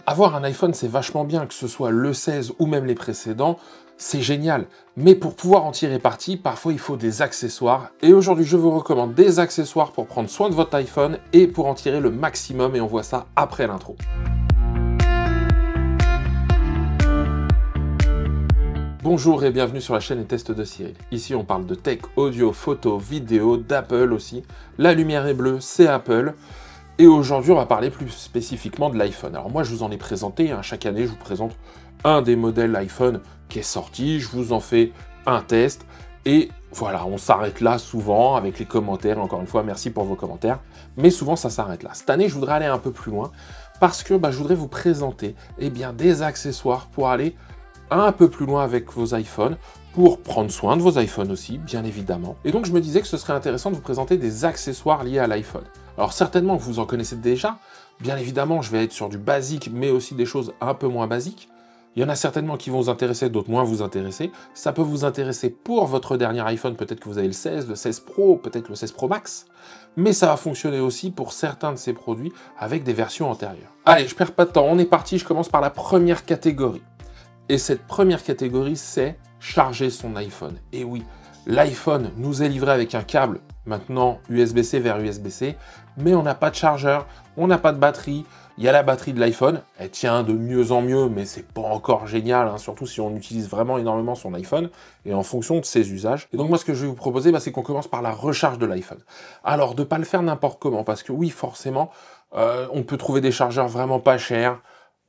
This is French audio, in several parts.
Avoir un iPhone, c'est vachement bien, que ce soit le 16 ou même les précédents, c'est génial. Mais pour pouvoir en tirer parti, parfois il faut des accessoires. Et aujourd'hui, je vous recommande des accessoires pour prendre soin de votre iPhone et pour en tirer le maximum. Et on voit ça après l'intro. Bonjour et bienvenue sur la chaîne et tests de Cyril. Ici, on parle de tech, audio, photo, vidéo, d'Apple aussi. La lumière est bleue, c'est Apple. Et aujourd'hui, on va parler plus spécifiquement de l'iPhone. Alors moi, je vous en ai présenté, chaque année, je vous présente un des modèles iPhone qui est sorti, je vous en fais un test, et voilà, on s'arrête là souvent avec les commentaires. Encore une fois, merci pour vos commentaires, mais souvent ça s'arrête là. Cette année, je voudrais aller un peu plus loin, parce que je voudrais vous présenter des accessoires pour aller un peu plus loin avec vos iPhones, pour prendre soin de vos iPhones aussi, bien évidemment. Et donc, je me disais que ce serait intéressant de vous présenter des accessoires liés à l'iPhone. Alors, certainement que vous en connaissez déjà. Bien évidemment, je vais être sur du basique, mais aussi des choses un peu moins basiques. Il y en a certainement qui vont vous intéresser, d'autres moins vous intéresser. Ça peut vous intéresser pour votre dernier iPhone, peut-être que vous avez le 16, le 16 Pro, peut-être le 16 Pro Max. Mais ça va fonctionner aussi pour certains de ces produits avec des versions antérieures. Allez, je perds pas de temps, on est parti, je commence par la première catégorie. Et cette première catégorie, c'est charger son iPhone. Et oui, l'iPhone nous est livré avec un câble, maintenant USB-C vers USB-C, mais on n'a pas de chargeur, on n'a pas de batterie. Il y a la batterie de l'iPhone, elle tient de mieux en mieux, mais c'est pas encore génial, surtout si on utilise vraiment énormément son iPhone, et en fonction de ses usages. Et donc moi, ce que je vais vous proposer, c'est qu'on commence par la recharge de l'iPhone. Alors, de ne pas le faire n'importe comment, parce que oui, forcément, on peut trouver des chargeurs vraiment pas chers,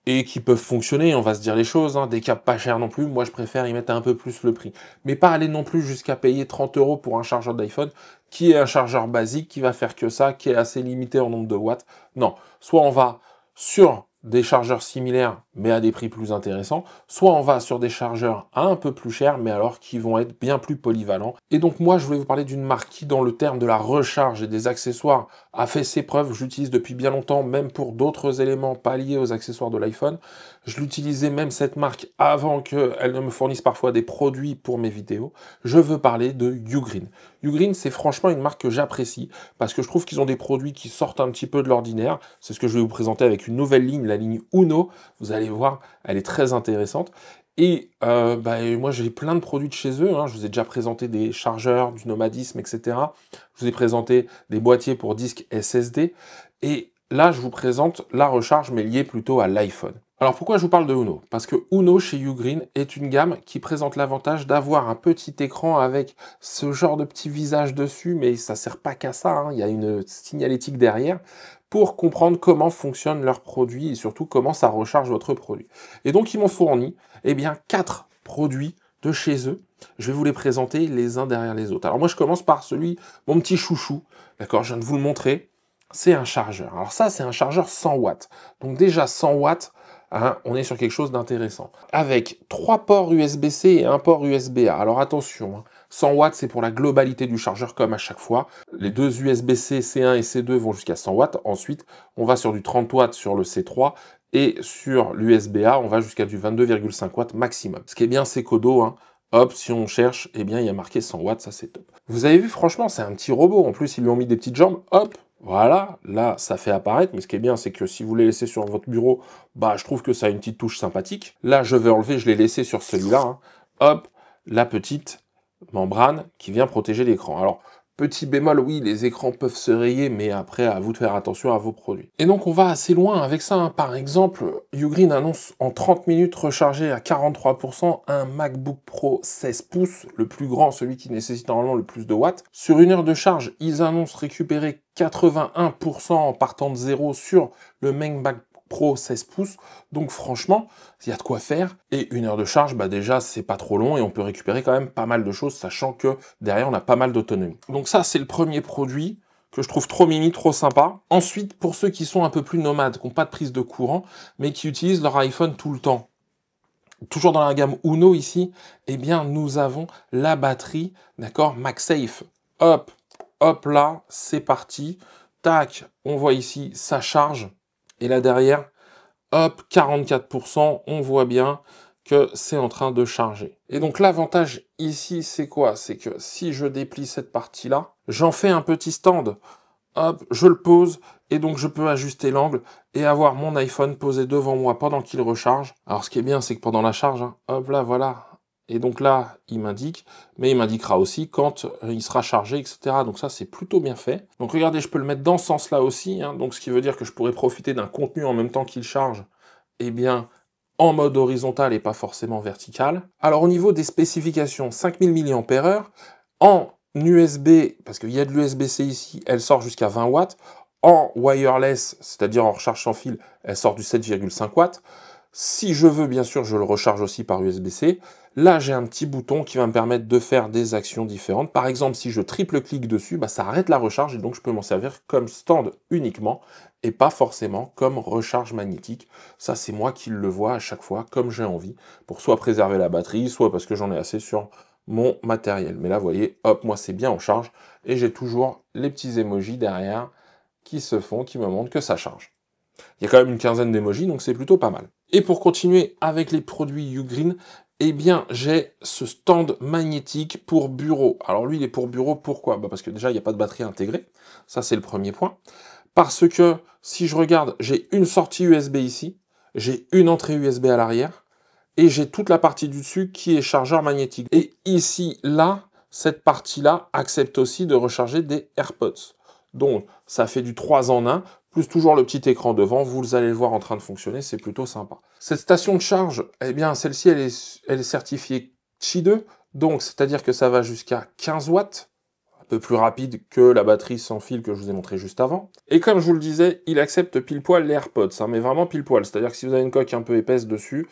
et qui peuvent fonctionner, on va se dire les choses, des câbles pas chers non plus, moi je préfère y mettre un peu plus le prix. Mais pas aller non plus jusqu'à payer 30 € pour un chargeur d'iPhone, qui est un chargeur basique, qui va faire que ça, qui est assez limité en nombre de watts. Non, soit on va sur des chargeurs similaires, mais à des prix plus intéressants, soit on va sur des chargeurs un peu plus chers, mais alors qui vont être bien plus polyvalents. Et donc moi, je voulais vous parler d'une marque qui, dans le terme de la recharge et des accessoires, a fait ses preuves. Je l'utilise depuis bien longtemps, même pour d'autres éléments pas liés aux accessoires de l'iPhone. Je l'utilisais même cette marque avant qu'elle ne me fournisse parfois des produits pour mes vidéos. Je veux parler de Ugreen. Ugreen, c'est franchement une marque que j'apprécie, parce que je trouve qu'ils ont des produits qui sortent un petit peu de l'ordinaire. C'est ce que je vais vous présenter avec une nouvelle ligne, la ligne Uno. Vous allez voir, elle est très intéressante. Et moi, j'ai plein de produits de chez eux. Je vous ai déjà présenté des chargeurs, du nomadisme, etc. Je vous ai présenté des boîtiers pour disques SSD. Et là, je vous présente la recharge, mais liée plutôt à l'iPhone. Alors, pourquoi je vous parle de Uno? Parce que Uno, chez Ugreen, est une gamme qui présente l'avantage d'avoir un petit écran avec ce genre de petit visage dessus, mais ça ne sert pas qu'à ça. Il y a une signalétique derrière, pour comprendre comment fonctionnent leurs produits et surtout comment ça recharge votre produit. Et donc, ils m'ont fourni 4 produits de chez eux. Je vais vous les présenter les uns derrière les autres. Alors moi, je commence par mon petit chouchou. D'accord, je viens de vous le montrer. C'est un chargeur. Alors ça, c'est un chargeur 100 watts. Donc déjà, 100 watts, on est sur quelque chose d'intéressant. Avec 3 ports USB-C et un port USB-A. Alors attention, 100 watts, c'est pour la globalité du chargeur comme à chaque fois. Les deux USB-C, C1 et C2 vont jusqu'à 100 watts. Ensuite, on va sur du 30 watts sur le C3. Et sur l'USB-A, on va jusqu'à du 22,5 watts maximum. Ce qui est bien, c'est qu'au dos, hop, si on cherche, il y a marqué 100 watts, ça c'est top. Vous avez vu, franchement, c'est un petit robot. En plus, ils lui ont mis des petites jambes, hop, voilà, là, ça fait apparaître. Mais ce qui est bien, c'est que si vous les laissez sur votre bureau, je trouve que ça a une petite touche sympathique. Là, je vais enlever, je l'ai laissé sur celui-là, hop, la petite membrane qui vient protéger l'écran. Alors, petit bémol, oui, les écrans peuvent se rayer, mais après, à vous de faire attention à vos produits. Et donc, on va assez loin avec ça. Par exemple, Ugreen annonce en 30 minutes recharger à 43% un MacBook Pro 16 pouces, le plus grand, celui qui nécessite normalement le plus de watts. Sur une heure de charge, ils annoncent récupérer 81% en partant de zéro sur le MacBook Pro 16 pouces, donc franchement, il y a de quoi faire, et une heure de charge, déjà, c'est pas trop long, et on peut récupérer quand même pas mal de choses, sachant que derrière, on a pas mal d'autonomie. Donc ça, c'est le premier produit que je trouve trop mimi, trop sympa. Ensuite, pour ceux qui sont un peu plus nomades, qui n'ont pas de prise de courant, mais qui utilisent leur iPhone tout le temps, toujours dans la gamme Uno ici, nous avons la batterie, d'accord, MagSafe. Hop, hop là, c'est parti, tac, on voit ici, ça charge. Et là derrière, hop, 44%, on voit bien que c'est en train de charger. Et donc l'avantage ici, c'est quoi? C'est que si je déplie cette partie-là, j'en fais un petit stand. Hop, je le pose Et donc je peux ajuster l'angle et avoir mon iPhone posé devant moi pendant qu'il recharge. Alors ce qui est bien, c'est que pendant la charge, hein, hop là, voilà. Et donc là, il m'indique, mais il m'indiquera aussi quand il sera chargé, etc. Donc ça, c'est plutôt bien fait. Donc regardez, je peux le mettre dans ce sens-là aussi, hein, donc ce qui veut dire que je pourrais profiter d'un contenu en même temps qu'il charge, eh bien, en mode horizontal et pas forcément vertical. Alors au niveau des spécifications, 5000 mAh, en USB, parce qu'il y a de l'USB-C ici, elle sort jusqu'à 20 watts. En wireless, c'est-à-dire en recharge sans fil, elle sort du 7,5 watts. Si je veux, bien sûr, je le recharge aussi par USB-C. Là, j'ai un petit bouton qui va me permettre de faire des actions différentes. Par exemple, si je triple-clique dessus, bah, ça arrête la recharge et donc je peux m'en servir comme stand uniquement et pas forcément comme recharge magnétique. Ça, c'est moi qui le vois à chaque fois comme j'ai envie pour soit préserver la batterie, soit parce que j'en ai assez sur mon matériel. Mais là, vous voyez, hop, moi, c'est bien en charge et j'ai toujours les petits emojis derrière qui se font, qui me montrent que ça charge. Il y a quand même une quinzaine d'emojis, donc c'est plutôt pas mal. Et pour continuer avec les produits Ugreen, eh bien, j'ai ce stand magnétique pour bureau. Alors lui, il est pour bureau, pourquoi? Parce que déjà, il n'y a pas de batterie intégrée. Ça, c'est le premier point. Parce que, si je regarde, j'ai une sortie USB ici, j'ai une entrée USB à l'arrière, et j'ai toute la partie du dessus qui est chargeur magnétique. Et ici, là, cette partie-là accepte aussi de recharger des AirPods. Donc, ça fait du 3 en 1, plus toujours le petit écran devant, vous allez le voir en train de fonctionner, c'est plutôt sympa. Cette station de charge, eh bien, celle-ci, elle est certifiée Qi 2, donc c'est-à-dire que ça va jusqu'à 15 watts, un peu plus rapide que la batterie sans fil que je vous ai montré juste avant. Et comme je vous le disais, il accepte pile poil les AirPods, hein, mais vraiment pile poil, c'est-à-dire que si vous avez une coque un peu épaisse dessus,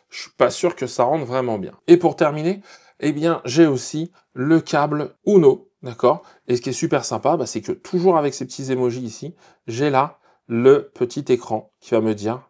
je suis pas sûr que ça rentre vraiment bien. Et pour terminer, eh bien, j'ai aussi le câble Uno, d'accord? Et ce qui est super sympa, c'est que toujours avec ces petits emojis ici, j'ai là le petit écran qui va me dire,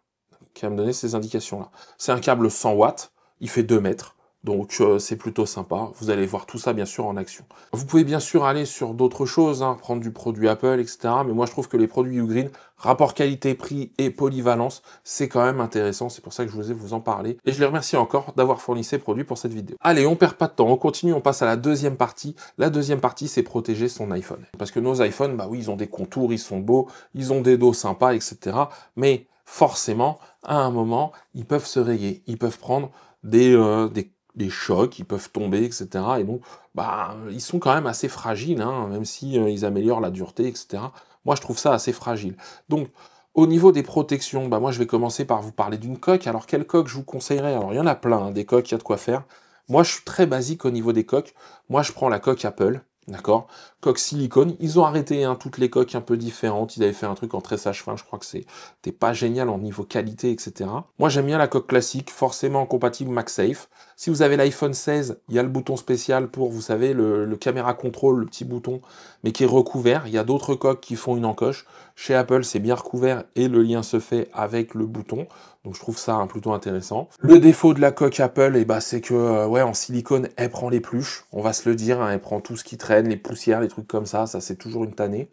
qui va me donner ces indications-là. C'est un câble 100 watts, il fait 2 mètres. Donc c'est plutôt sympa, vous allez voir tout ça bien sûr en action. Vous pouvez bien sûr aller sur d'autres choses, hein, prendre du produit Apple, etc. Mais moi je trouve que les produits Ugreen, rapport qualité-prix et polyvalence, c'est quand même intéressant, c'est pour ça que je vous ai vous en parler. Et je les remercie encore d'avoir fourni ces produits pour cette vidéo. Allez, on perd pas de temps, on continue, on passe à la deuxième partie. La deuxième partie, c'est protéger son iPhone. Parce que nos iPhones, bah oui, ils ont des contours, ils sont beaux, ils ont des dos sympas, etc. Mais forcément, à un moment, ils peuvent se rayer, ils peuvent prendre des chocs, ils peuvent tomber, etc. Et donc, ils sont quand même assez fragiles, hein, même si ils améliorent la dureté, etc. Moi, je trouve ça assez fragile. Donc, au niveau des protections, moi, je vais commencer par vous parler d'une coque. Alors, quelle coque je vous conseillerais? Alors, il y en a plein, hein, des coques, il y a de quoi faire. Moi, je suis très basique au niveau des coques. Moi, je prends la coque Apple. D'accord? Coque silicone. Ils ont arrêté toutes les coques un peu différentes. Ils avaient fait un truc en tressage fin. Je crois que c'était pas génial en niveau qualité, etc. Moi, j'aime bien la coque classique, forcément compatible MagSafe. Si vous avez l'iPhone 16, il y a le bouton spécial pour, vous savez, le caméra control, le petit bouton, mais qui est recouvert. Il y a d'autres coques qui font une encoche. Chez Apple, c'est bien recouvert et le lien se fait avec le bouton. Donc je trouve ça plutôt intéressant. Le défaut de la coque Apple, c'est que en silicone, elle prend les pluches. On va se le dire, hein, elle prend tout ce qui traîne, les poussières, les trucs comme ça. Ça, c'est toujours une tannée.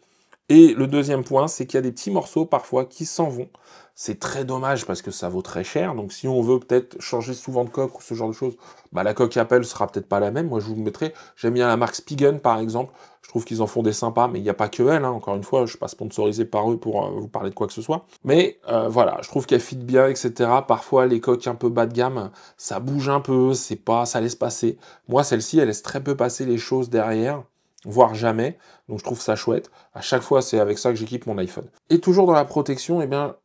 Et le deuxième point, c'est qu'il y a des petits morceaux parfois qui s'en vont. C'est très dommage parce que ça vaut très cher. Donc si on veut peut-être changer souvent de coque ou ce genre de choses, la coque Apple sera peut-être pas la même. Moi, je vous mettrai, j'aime bien la marque Spigen par exemple. Je trouve qu'ils en font des sympas, mais il n'y a pas que elle. Hein. Encore une fois, je ne suis pas sponsorisé par eux pour vous parler de quoi que ce soit. Mais voilà, je trouve qu'elle fit bien, etc. Parfois, les coques un peu bas de gamme, ça bouge un peu, c'est pas, ça laisse passer. Moi, celle-ci, elle laisse très peu passer les choses derrière, voire jamais. Donc je trouve ça chouette. À chaque fois, c'est avec ça que j'équipe mon iPhone. Et toujours dans la protection,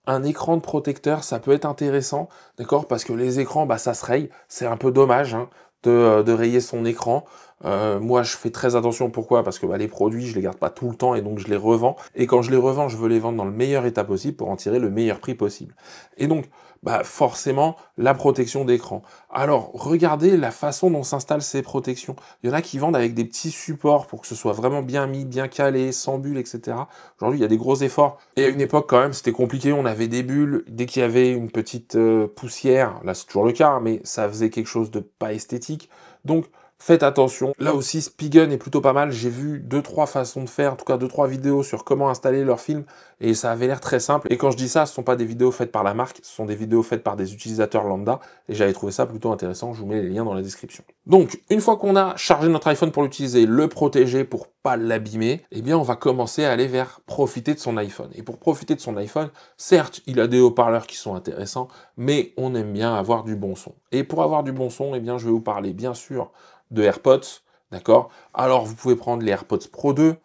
un écran de protecteur, ça peut être intéressant, d'accord? Parce que les écrans, ça se raye. C'est un peu dommage, hein, de rayer son écran. Moi, je fais très attention. Pourquoi? Parce que les produits, je les garde pas tout le temps et donc je les revends. Et quand je les revends, je veux les vendre dans le meilleur état possible pour en tirer le meilleur prix possible. Et donc, forcément, la protection d'écran. Alors, regardez la façon dont s'installent ces protections. Il y en a qui vendent avec des petits supports pour que ce soit vraiment bien mis, bien calé, sans bulles, etc. Aujourd'hui, il y a des gros efforts. Et à une époque, quand même, c'était compliqué. On avait des bulles. Dès qu'il y avait une petite poussière, là, c'est toujours le cas, hein, mais ça faisait quelque chose de pas esthétique. Donc, faites attention. Là aussi, Spigen est plutôt pas mal. J'ai vu 2-3 façons de faire, en tout cas 2-3 vidéos sur comment installer leur film. et ça avait l'air très simple. Et quand je dis ça, ce ne sont pas des vidéos faites par la marque, ce sont des vidéos faites par des utilisateurs lambda, et j'avais trouvé ça plutôt intéressant. Je vous mets les liens dans la description. Donc, une fois qu'on a chargé notre iPhone pour l'utiliser, le protéger pour pas l'abîmer, eh bien, on va commencer à aller vers profiter de son iPhone. Et pour profiter de son iPhone, certes, il a des haut-parleurs qui sont intéressants, mais on aime bien avoir du bon son. Et pour avoir du bon son, eh bien, je vais vous parler, bien sûr, de AirPods, d'accord? Alors, vous pouvez prendre les AirPods Pro 2,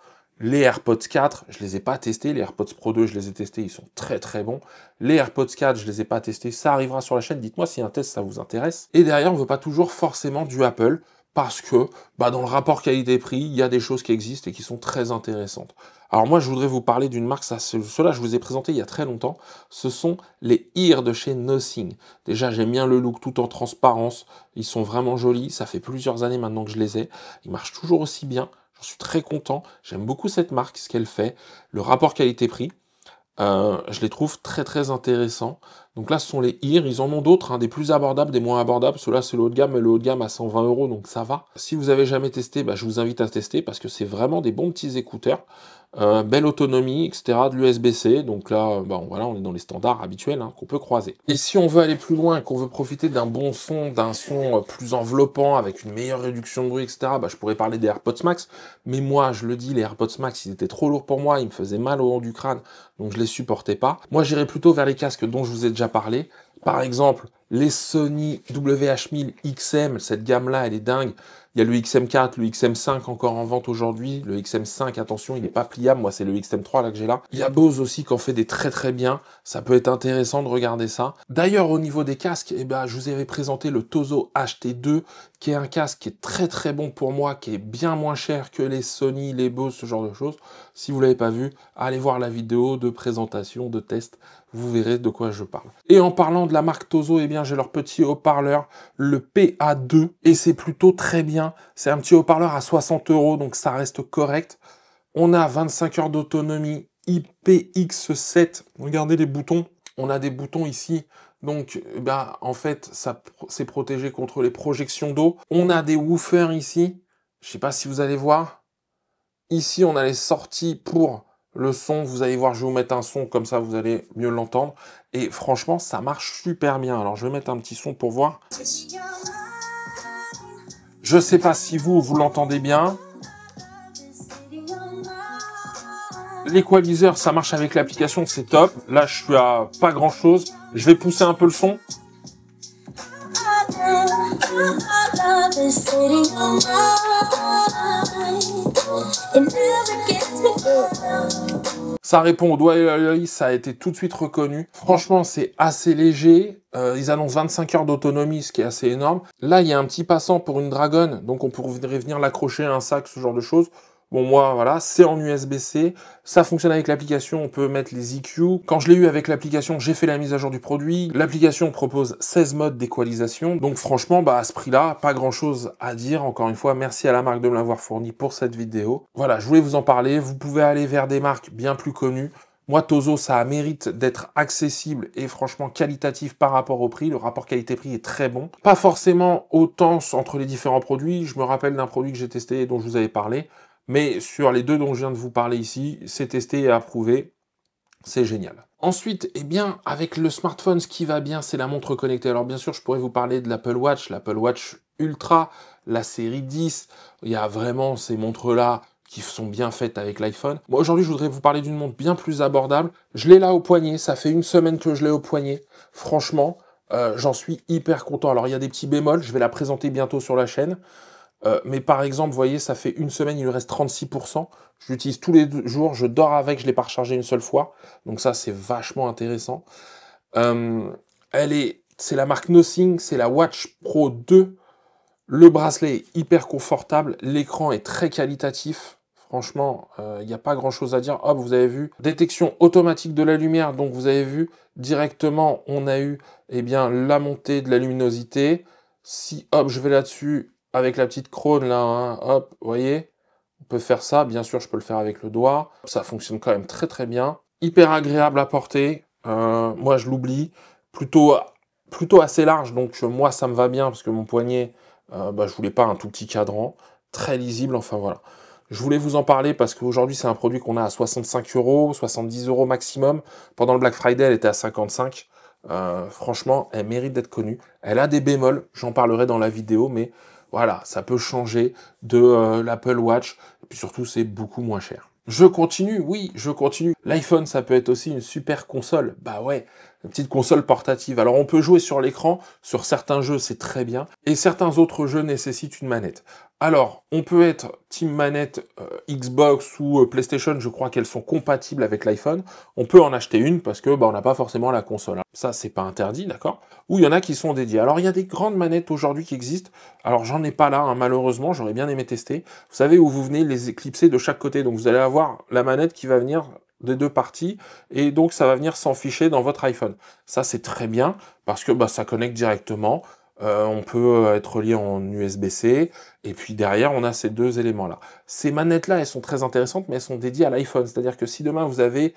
les AirPods 4, je les ai pas testés. Les AirPods Pro 2, je les ai testés, ils sont très très bons. Les AirPods 4, je les ai pas testés. Ça arrivera sur la chaîne. Dites-moi si un test ça vous intéresse. Et derrière, on veut pas toujours forcément du Apple parce que dans le rapport qualité-prix, il y a des choses qui existent et qui sont très intéressantes. Alors moi, je voudrais vous parler d'une marque, ceux-là, je vous ai présenté il y a très longtemps. Ce sont les Ear de chez Nothing. Déjà, j'aime bien le look tout en transparence. Ils sont vraiment jolis. Ça fait plusieurs années maintenant que je les ai. Ils marchent toujours aussi bien. J'en suis très content. J'aime beaucoup cette marque, ce qu'elle fait. Le rapport qualité-prix, je les trouve très très intéressants. Donc là, ce sont les Ear. Ils en ont d'autres, des plus abordables, des moins abordables. Ceux-là, c'est le haut de gamme, mais le haut de gamme à 120 €, donc ça va. Si vous avez jamais testé, je vous invite à tester parce que c'est vraiment des bons petits écouteurs. Belle autonomie, etc. De l'USB-C. Donc là, voilà, on est dans les standards habituels qu'on peut croiser. Et si on veut aller plus loin, qu'on veut profiter d'un bon son, d'un son plus enveloppant, avec une meilleure réduction de bruit, etc., je pourrais parler des AirPods Max. Mais moi, je le dis, les AirPods Max, ils étaient trop lourds pour moi, ils me faisaient mal au haut du crâne, donc je les supportais pas. Moi, j'irais plutôt vers les casques dont je vous ai déjà parlé. Par exemple, les Sony WH-1000 XM, cette gamme-là, elle est dingue. Il y a le XM4, le XM5 encore en vente aujourd'hui. Le XM5, attention, il n'est pas pliable. Moi, c'est le XM3 là que j'ai là. Il y a Bose aussi qui en fait des très très bien. Ça peut être intéressant de regarder ça. D'ailleurs, au niveau des casques, je vous avais présenté le Tozo HT2, qui est un casque qui est très très bon pour moi, qui est bien moins cher que les Sony, les Bose, ce genre de choses. Si vous ne l'avez pas vu, allez voir la vidéo de présentation, de test. Vous verrez de quoi je parle. Et en parlant de la marque Tozo, j'ai leur petit haut-parleur, le PA2, et c'est plutôt très bien. C'est un petit haut-parleur à 60 €, donc ça reste correct. On a 25 heures d'autonomie, IPX7. Regardez les boutons. On a des boutons ici. Donc, en fait, c'est protégé contre les projections d'eau. On a des woofers ici. Je ne sais pas si vous allez voir. Ici, on a les sorties pour le son. Vous allez voir, je vais vous mettre un son, comme ça, vous allez mieux l'entendre. Et franchement, ça marche super bien. Alors, je vais mettre un petit son pour voir. Je ne sais pas si vous l'entendez bien. L'équaliseur, ça marche avec l'application, c'est top. Là, je suis à pas grand-chose. Je vais pousser un peu le son. Ça répond au doigt et à l'œil, ça a été tout de suite reconnu. Franchement, c'est assez léger. Ils annoncent 25 heures d'autonomie, ce qui est assez énorme. Là, il y a un petit passant pour une Dragon, donc on pourrait venir l'accrocher à un sac, ce genre de choses. Bon, moi, voilà, c'est en USB-C. Ça fonctionne avec l'application, on peut mettre les EQ. Quand je l'ai eu avec l'application, j'ai fait la mise à jour du produit. L'application propose 16 modes d'équalisation. Donc franchement, à ce prix-là, pas grand-chose à dire. Encore une fois, merci à la marque de me l'avoir fourni pour cette vidéo. Voilà, je voulais vous en parler. Vous pouvez aller vers des marques bien plus connues. Moi, Tozo, ça mérite d'être accessible et franchement qualitatif par rapport au prix. Le rapport qualité-prix est très bon. Pas forcément autant entre les différents produits. Je me rappelle d'un produit que j'ai testé et dont je vous avais parlé. Mais sur les deux dont je viens de vous parler ici, c'est testé et approuvé. C'est génial. Ensuite, avec le smartphone, ce qui va bien, c'est la montre connectée. Alors bien sûr, je pourrais vous parler de l'Apple Watch Ultra, la série 10. Il y a vraiment ces montres-là qui sont bien faites avec l'iPhone. Moi, aujourd'hui, je voudrais vous parler d'une montre bien plus abordable. Je l'ai là au poignet. Ça fait une semaine que je l'ai au poignet. Franchement, j'en suis hyper content. Alors, il y a des petits bémols. Je vais la présenter bientôt sur la chaîne. Mais par exemple, vous voyez, ça fait une semaine, il lui reste 36%. Je l'utilise tous les jours, je dors avec, je ne l'ai pas rechargé une seule fois. Donc ça, c'est vachement intéressant. C'est la marque Nothing, c'est la Watch Pro 2. Le bracelet est hyper confortable, l'écran est très qualitatif. Franchement, il n'y a pas grand-chose à dire. Hop, vous avez vu, détection automatique de la lumière. Donc vous avez vu, directement, on a eu la montée de la luminosité. Si, hop, je vais là-dessus, avec la petite crône là, hop, vous voyez, on peut faire ça, bien sûr je peux le faire avec le doigt, ça fonctionne quand même très très bien, hyper agréable à porter, moi je l'oublie, plutôt assez large, donc moi ça me va bien, parce que mon poignet, je voulais pas un tout petit cadran, très lisible, enfin voilà. Je voulais vous en parler parce qu'aujourd'hui, c'est un produit qu'on a à 65 €, 70 € maximum. Pendant le Black Friday, elle était à 55. Franchement, elle mérite d'être connue. Elle a des bémols, j'en parlerai dans la vidéo, mais voilà, ça peut changer de l'Apple Watch. Et puis surtout, c'est beaucoup moins cher. Je continue, oui, je continue. L'iPhone, ça peut être aussi une super console. Bah ouais, une petite console portative. Alors, on peut jouer sur l'écran. Sur certains jeux, c'est très bien. Et certains autres jeux nécessitent une manette. Alors, on peut être team manette Xbox ou PlayStation, je crois qu'elles sont compatibles avec l'iPhone. On peut en acheter une parce que on n'a pas forcément la console. Ça, c'est pas interdit, d'accord? Ou il y en a qui sont dédiés. Alors, il y a des grandes manettes aujourd'hui qui existent. Alors, j'en ai pas là, hein, malheureusement, j'aurais bien aimé tester. Vous savez où vous venez les éclipser de chaque côté. Donc, vous allez avoir la manette qui va venir des deux parties, et donc ça va venir s'enficher dans votre iPhone. Ça, c'est très bien, parce que ça connecte directement. On peut être relié en USB-C, et puis derrière, on a ces deux éléments-là. Ces manettes-là, elles sont très intéressantes, mais elles sont dédiées à l'iPhone. C'est-à-dire que si demain, vous avez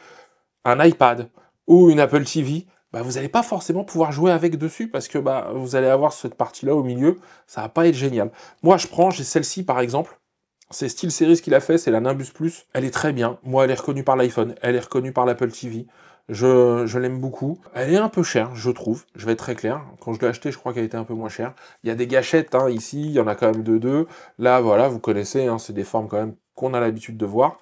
un iPad ou une Apple TV, vous n'allez pas forcément pouvoir jouer avec dessus, parce que vous allez avoir cette partie-là au milieu, ça va pas être génial. Moi, j'ai celle-ci, par exemple. C'est SteelSeries qui l'a fait, c'est la Nimbus Plus. Elle est très bien. Moi, elle est reconnue par l'iPhone, elle est reconnue par l'Apple TV. Je l'aime beaucoup. Elle est un peu chère, je trouve. Je vais être très clair. Quand je l'ai achetée, je crois qu'elle était un peu moins chère. Il y a des gâchettes, hein, ici. Il y en a quand même deux. Là, voilà, vous connaissez, hein, c'est des formes quand même qu'on a l'habitude de voir.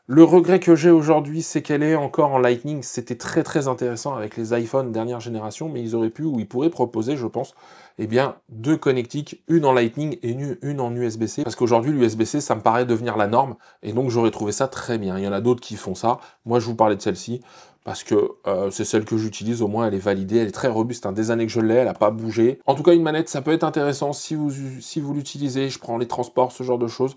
Le regret que j'ai aujourd'hui, c'est qu'elle est encore en Lightning. C'était très très intéressant avec les iPhones dernière génération, mais ils auraient pu, ou ils pourraient proposer, je pense, deux connectiques, une en Lightning et une en USB-C. Parce qu'aujourd'hui, l'USB-C, ça me paraît devenir la norme, et donc j'aurais trouvé ça très bien. Il y en a d'autres qui font ça. Moi, je vous parlais de celle-ci, parce que c'est celle que j'utilise, au moins elle est validée, elle est très robuste, des années que je l'ai, elle n'a pas bougé. En tout cas, une manette, ça peut être intéressant si vous l'utilisez, je prends les transports, ce genre de choses,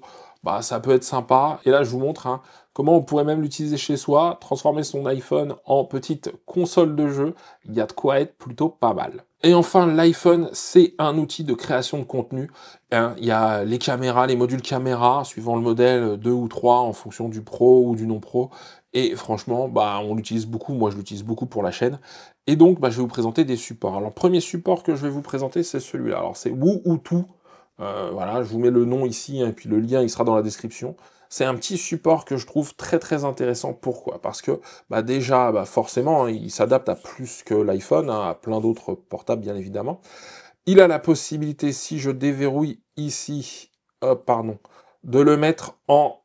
ça peut être sympa. Et là, je vous montre comment on pourrait même l'utiliser chez soi, transformer son iPhone en petite console de jeu. Il y a de quoi être plutôt pas mal. Et enfin, l'iPhone, c'est un outil de création de contenu. Il y a les caméras, les modules caméra, suivant le modèle 2 ou 3, en fonction du pro ou du non pro. Et franchement, on l'utilise beaucoup. Moi, je l'utilise beaucoup pour la chaîne. Et donc, je vais vous présenter des supports. Alors, le premier support que je vais vous présenter, c'est celui-là. Alors, c'est Woohooto. Voilà, je vous mets le nom ici, et puis le lien, il sera dans la description. C'est un petit support que je trouve très très intéressant. Pourquoi? Parce que déjà, forcément, il s'adapte à plus que l'iPhone, à plein d'autres portables, bien évidemment. Il a la possibilité, si je déverrouille ici, de le mettre en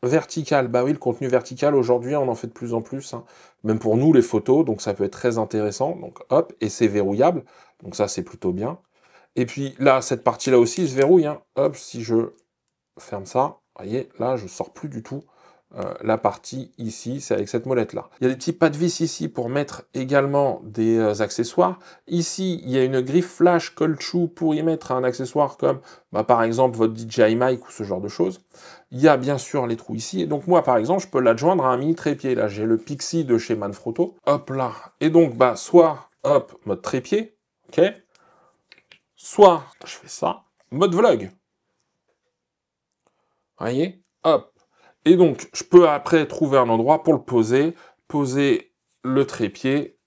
vertical. Oui, le contenu vertical, aujourd'hui, on en fait de plus en plus, même pour nous, les photos, donc ça peut être très intéressant. Donc hop, et c'est verrouillable, donc ça, c'est plutôt bien. Et puis là, cette partie-là aussi se verrouille. Hop, si je ferme ça, vous voyez, là, je ne sors plus du tout la partie ici, c'est avec cette molette-là. Il y a des petits pas de vis ici pour mettre également des accessoires. Ici, il y a une griffe flash cold shoe pour y mettre un accessoire comme, par exemple, votre DJI mic ou ce genre de choses. Il y a bien sûr les trous ici. Et donc moi, par exemple, je peux l'adjoindre à un mini trépied. Là, j'ai le Pixie de chez Manfrotto. Hop là. Et donc, soit, hop, mode trépied, ok. Soit, je fais ça, mode vlog. Vous voyez? Hop. Et donc, je peux après trouver un endroit pour le poser le trépied.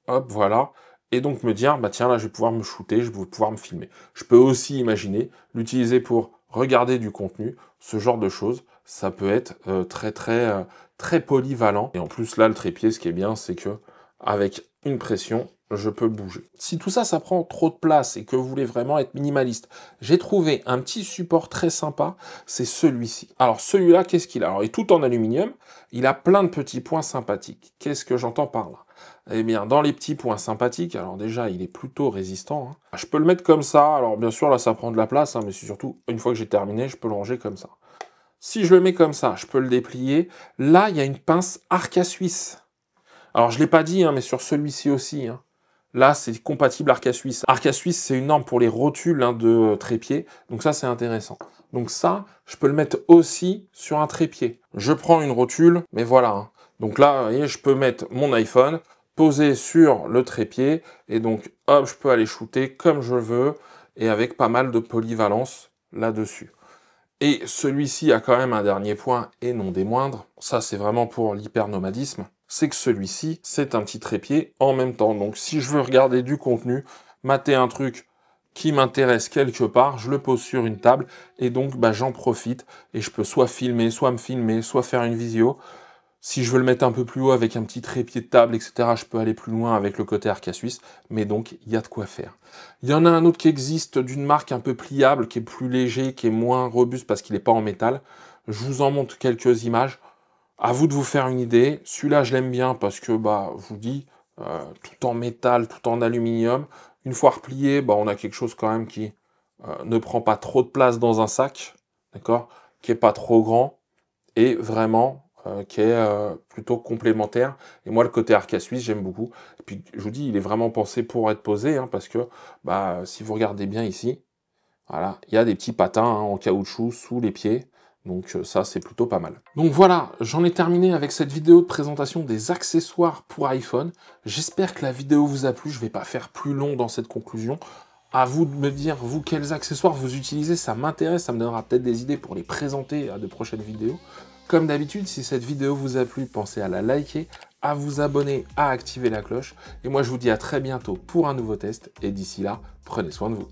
Hop, voilà. Et donc me dire, tiens, là, je vais pouvoir me shooter, je vais pouvoir me filmer. Je peux aussi imaginer l'utiliser pour regarder du contenu, ce genre de choses. Ça peut être très, très, très polyvalent. Et en plus, là, le trépied, ce qui est bien, c'est que avec une pression, je peux bouger. Si tout ça, ça prend trop de place et que vous voulez vraiment être minimaliste, j'ai trouvé un petit support très sympa, c'est celui-ci. Alors celui-là, qu'est-ce qu'il a? Alors il est tout en aluminium, il a plein de petits points sympathiques. Qu'est-ce que j'entends par là? Eh bien, dans les petits points sympathiques, alors déjà, il est plutôt résistant. Je peux le mettre comme ça, alors bien sûr, là, ça prend de la place, mais c'est surtout, une fois que j'ai terminé, je peux le ranger comme ça. Si je le mets comme ça, je peux le déplier. Là, il y a une pince Arca Suisse. Alors, je ne l'ai pas dit, mais sur celui-ci aussi. Là, c'est compatible Arca Suisse. Arca Suisse, c'est une norme pour les rotules de trépied. Donc ça, c'est intéressant. Donc ça, je peux le mettre aussi sur un trépied. Je prends une rotule, mais voilà. Donc là, vous voyez, je peux mettre mon iPhone posé sur le trépied. Et donc, hop, je peux aller shooter comme je veux. Et avec pas mal de polyvalence là-dessus. Et celui-ci a quand même un dernier point, et non des moindres. Ça, c'est vraiment pour l'hypernomadisme. C'est que celui-ci, c'est un petit trépied en même temps. Donc, si je veux regarder du contenu, mater un truc qui m'intéresse quelque part, je le pose sur une table et donc bah, j'en profite et je peux soit filmer, soit me filmer, soit faire une visio. Si je veux le mettre un peu plus haut avec un petit trépied de table, etc., je peux aller plus loin avec le côté Arca Suisse, mais donc il y a de quoi faire. Il y en a un autre qui existe d'une marque un peu pliable, qui est plus léger, qui est moins robuste parce qu'il n'est pas en métal. Je vous en montre quelques images. À vous de vous faire une idée. Celui-là, je l'aime bien parce que, bah, je vous dis, tout en métal, tout en aluminium. Une fois replié, bah, on a quelque chose quand même qui ne prend pas trop de place dans un sac, d'accord, qui est pas trop grand et vraiment qui est plutôt complémentaire. Et moi, le côté Arca Suisse, j'aime beaucoup. Et puis, je vous dis, il est vraiment pensé pour être posé, hein, parce que bah, si vous regardez bien ici, voilà, il y a des petits patins hein, en caoutchouc sous les pieds. Donc ça, c'est plutôt pas mal. Donc voilà, j'en ai terminé avec cette vidéo de présentation des accessoires pour iPhone. J'espère que la vidéo vous a plu. Je ne vais pas faire plus long dans cette conclusion. À vous de me dire, vous, quels accessoires vous utilisez. Ça m'intéresse, ça me donnera peut-être des idées pour les présenter à de prochaines vidéos. Comme d'habitude, si cette vidéo vous a plu, pensez à la liker, à vous abonner, à activer la cloche. Et moi, je vous dis à très bientôt pour un nouveau test. Et d'ici là, prenez soin de vous.